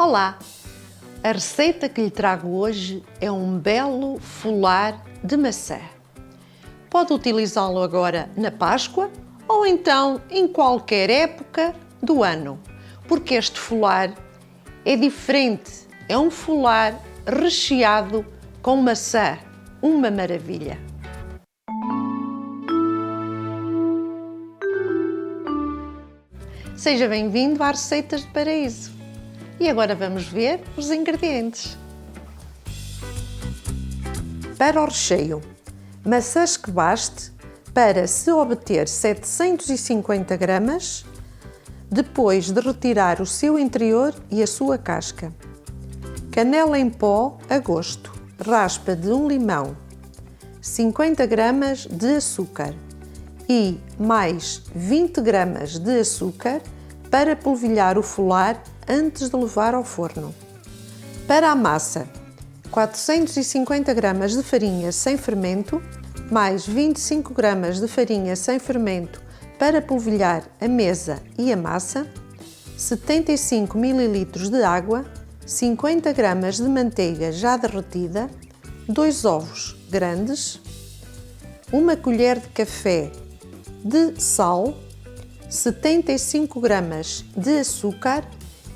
Olá! A receita que lhe trago hoje é um belo folar de maçã. Pode utilizá-lo agora na Páscoa ou então em qualquer época do ano, porque este folar é diferente, é um folar recheado com maçã, uma maravilha! Seja bem-vindo às Receitas de Paraíso. E agora vamos ver os ingredientes. Para o recheio, maçãs que baste para se obter 750 gramas, depois de retirar o seu interior e a sua casca. Canela em pó a gosto, raspa de um limão, 50 gramas de açúcar e mais 20 gramas de açúcar para polvilhar o folar antes de levar ao forno. Para a massa, 450 gramas de farinha sem fermento, mais 25 gramas de farinha sem fermento para polvilhar a mesa e a massa, 75 ml de água, 50 gramas de manteiga já derretida, 2 ovos grandes, 1 colher de café de sal, 75 gramas de açúcar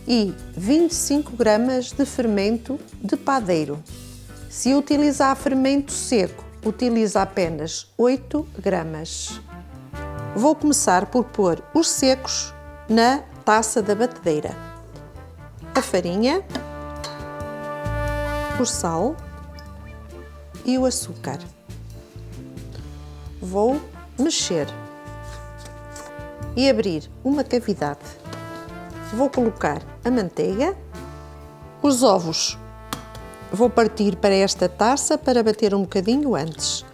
e 25 gramas de fermento de padeiro. Se utilizar fermento seco, utiliza apenas 8 gramas. Vou começar por pôr os secos na taça da batedeira. A farinha, o sal e o açúcar. Vou mexer e abrir uma cavidade. Vou colocar a manteiga, os ovos vou partir para esta taça para bater um bocadinho antes.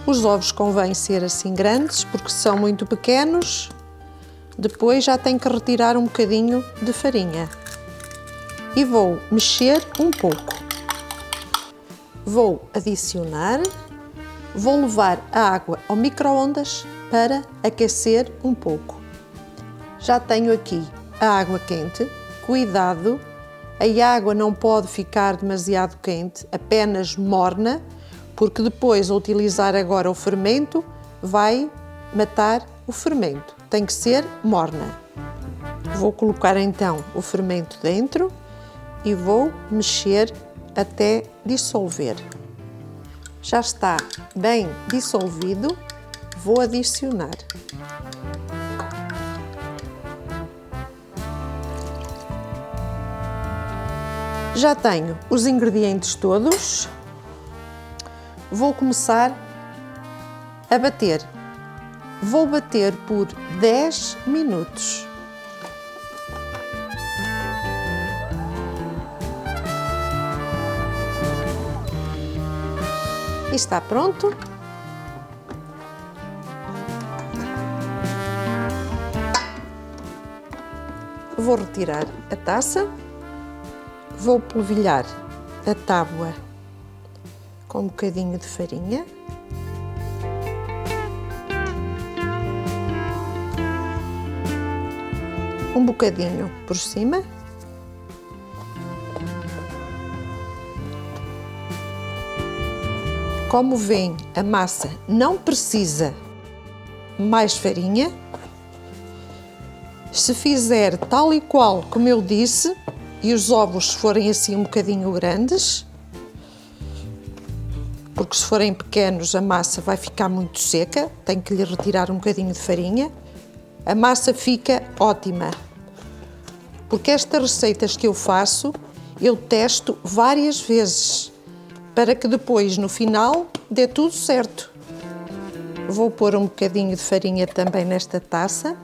Os ovos convém ser assim grandes porque são muito pequenos, depois já tenho que retirar um bocadinho de farinha. E vou mexer um pouco. Vou adicionar, vou levar a água ao micro-ondas para aquecer um pouco. Já tenho aqui a água quente, cuidado, a água não pode ficar demasiado quente, apenas morna, porque depois, ao utilizar agora o fermento, vai matar o fermento. Tem que ser morna. Vou colocar então o fermento dentro e vou mexer até dissolver. Já está bem dissolvido, vou adicionar. Já tenho os ingredientes todos, vou começar a bater. Vou bater por 10 minutos. E está pronto. Vou retirar a taça. Vou polvilhar a tábua com um bocadinho de farinha. Um bocadinho por cima. Como vêem, a massa não precisa mais farinha. Se fizer tal e qual como eu disse, e os ovos forem assim um bocadinho grandes, porque se forem pequenos a massa vai ficar muito seca, tenho que lhe retirar um bocadinho de farinha, a massa fica ótima. Porque estas receitas que eu faço, eu testo várias vezes, para que depois no final dê tudo certo. Vou pôr um bocadinho de farinha também nesta taça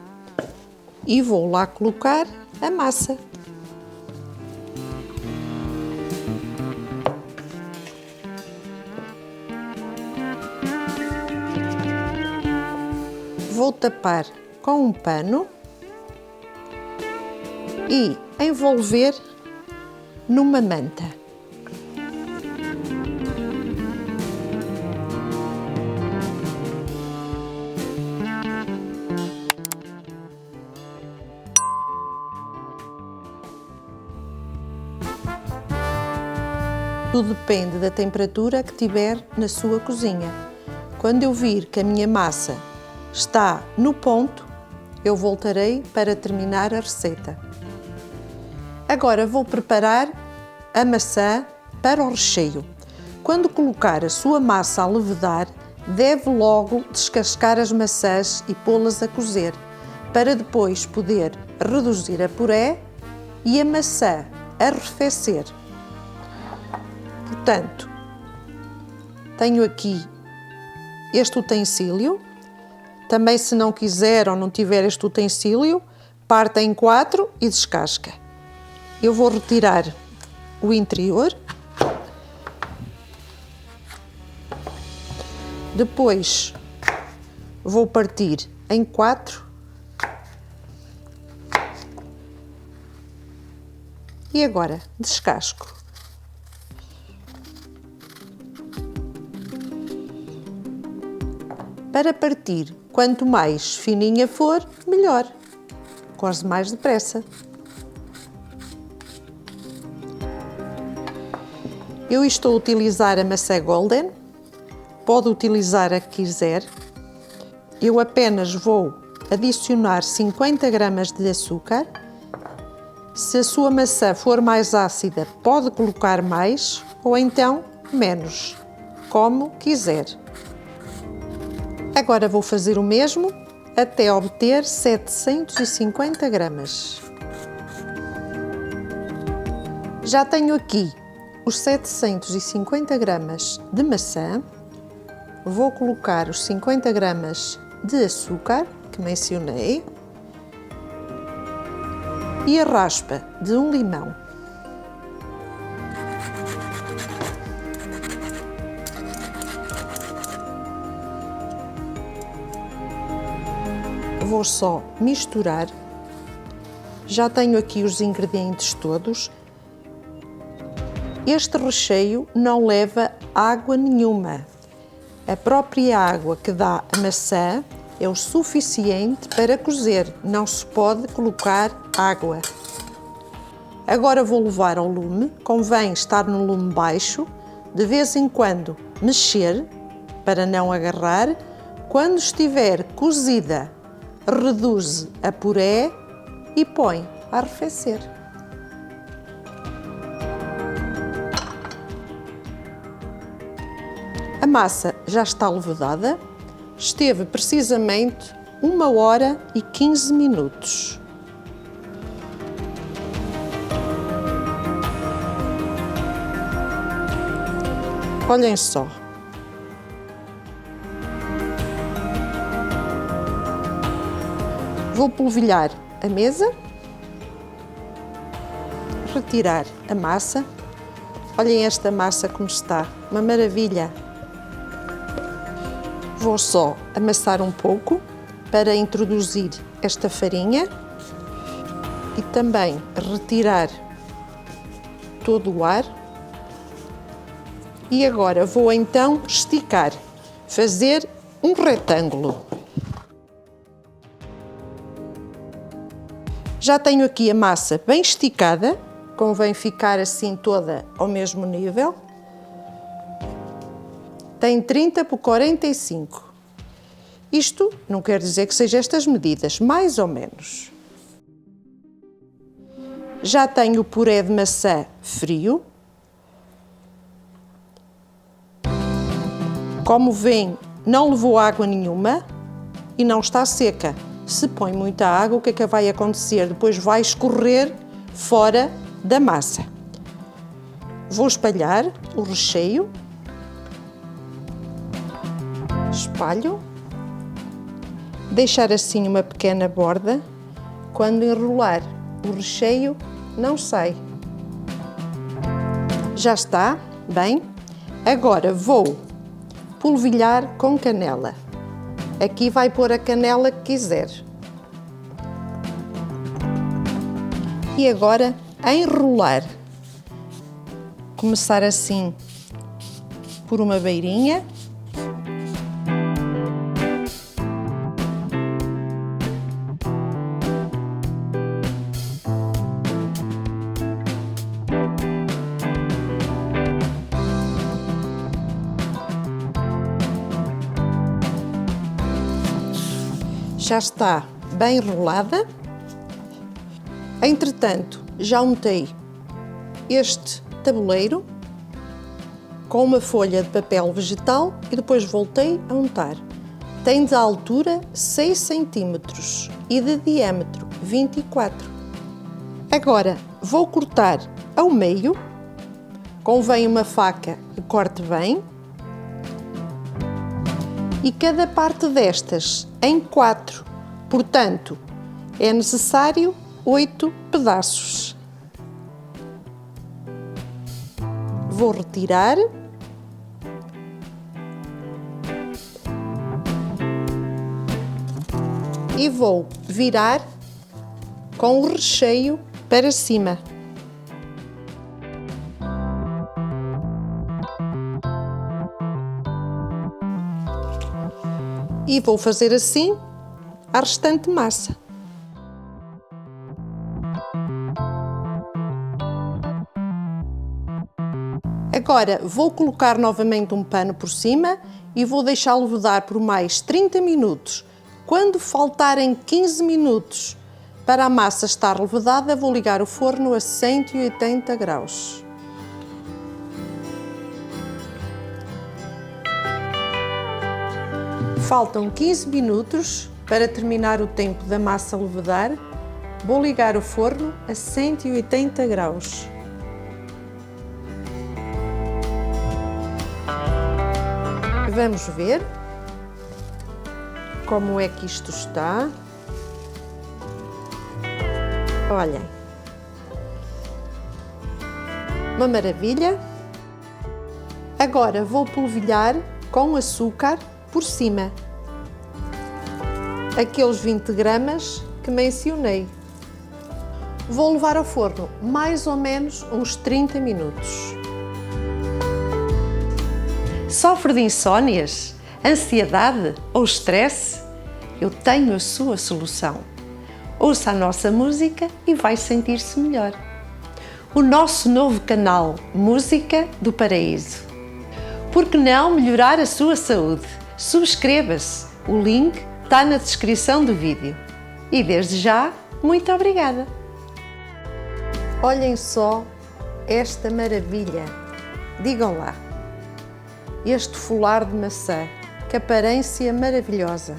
e vou lá colocar a massa. Vou tapar com um pano e envolver numa manta. Tudo depende da temperatura que tiver na sua cozinha. Quando eu vir que a minha massa está no ponto, eu voltarei para terminar a receita. Agora vou preparar a maçã para o recheio. Quando colocar a sua massa a levedar, deve logo descascar as maçãs e pô-las a cozer, para depois poder reduzir a puré e a maçã arrefecer. Portanto, tenho aqui este utensílio. Também, se não quiser ou não tiver este utensílio, parte em 4 e descasca. Eu vou retirar o interior. Depois vou partir em 4 e agora descasco. Para partir, quanto mais fininha for, melhor. Coze mais depressa. Eu estou a utilizar a maçã golden, pode utilizar a que quiser. Eu apenas vou adicionar 50 gramas de açúcar. Se a sua maçã for mais ácida, pode colocar mais ou então menos, como quiser. Agora vou fazer o mesmo até obter 750 gramas. Já tenho aqui os 750 gramas de maçã. Vou colocar os 50 gramas de açúcar que mencionei e a raspa de um limão. Vou só misturar. Já tenho aqui os ingredientes todos. Este recheio não leva água nenhuma. A própria água que dá a maçã é o suficiente para cozer. Não se pode colocar água. Agora vou levar ao lume. Convém estar no lume baixo. De vez em quando mexer para não agarrar. Quando estiver cozida, reduz a puré e põe a arrefecer. A massa já está levedada, esteve precisamente 1 hora e 15 minutos. Olhem só. Vou polvilhar a mesa, retirar a massa. Olhem esta massa como está, uma maravilha. Vou só amassar um pouco para introduzir esta farinha e também retirar todo o ar. E agora vou então esticar, fazer um retângulo. Já tenho aqui a massa bem esticada, convém ficar assim toda ao mesmo nível. Tem 30 por 45. Isto não quer dizer que seja estas medidas, mais ou menos. Já tenho o puré de maçã frio. Como vêem, não levou água nenhuma e não está seca. Se põe muita água, o que é que vai acontecer? Depois vai escorrer fora da massa. Vou espalhar o recheio. Espalho. Deixar assim uma pequena borda. Quando enrolar, o recheio não sai. Já está, bem. Agora vou polvilhar com canela. Aqui vai pôr a canela que quiser. E agora enrolar. Começar assim por uma beirinha. já está bem enrolada. Entretanto, já untei este tabuleiro com uma folha de papel vegetal e depois voltei a untar. Tem de altura 6 cm e de diâmetro 24. Agora vou cortar ao meio. Convém uma faca que corte bem. E cada parte destas em 4. Portanto, é necessário 8 pedaços. Vou retirar. E vou virar com o recheio para cima. E vou fazer assim a restante massa. Agora vou colocar novamente um pano por cima e vou deixá-lo levedar por mais 30 minutos. Quando faltarem 15 minutos para a massa estar levedada, vou ligar o forno a 180 graus. Faltam 15 minutos para terminar o tempo da massa levedar. Vou ligar o forno a 180 graus. Vamos ver como é que isto está. Olhem, uma maravilha. Agora vou polvilhar com açúcar por cima, aqueles 20 gramas que mencionei. Vou levar ao forno mais ou menos uns 30 minutos. Sofre de insónias, ansiedade ou estresse? Eu tenho a sua solução. Ouça a nossa música e vai sentir-se melhor. O nosso novo canal Música do Paraíso. Por que não melhorar a sua saúde? Subscreva-se. O link está na descrição do vídeo. E desde já, muito obrigada! Olhem só esta maravilha. Digam lá. Este folar de maçã, que aparência maravilhosa.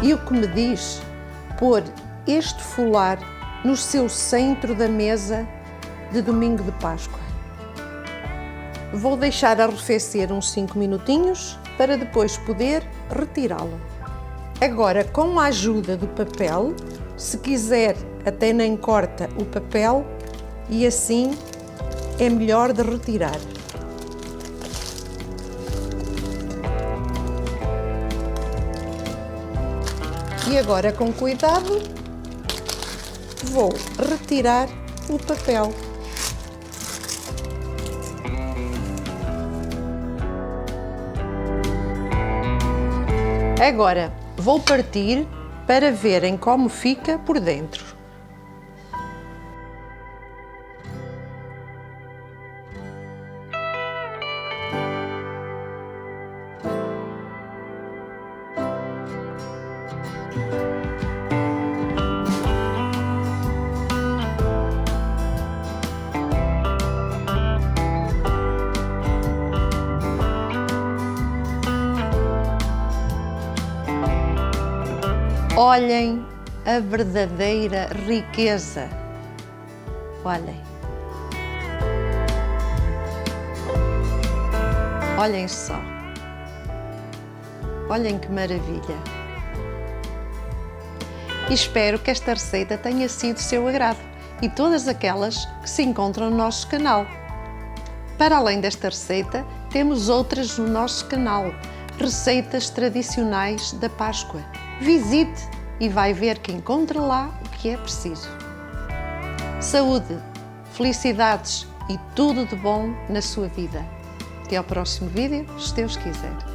E o que me diz pôr este folar no seu centro da mesa de domingo de Páscoa? Vou deixar arrefecer uns 5 minutinhos para depois poder retirá-lo. Agora, com a ajuda do papel, se quiser até nem corta o papel e assim é melhor de retirar. E agora, com cuidado, vou retirar o papel. Agora, vou partir para verem como fica por dentro. Olhem a verdadeira riqueza. Olhem. Olhem só. Olhem que maravilha. E espero que esta receita tenha sido do seu agrado e todas aquelas que se encontram no nosso canal. Para além desta receita, temos outras no nosso canal, receitas tradicionais da Páscoa. Visite e vai ver que encontra lá o que é preciso. Saúde, felicidades e tudo de bom na sua vida. Até ao próximo vídeo, se Deus quiser.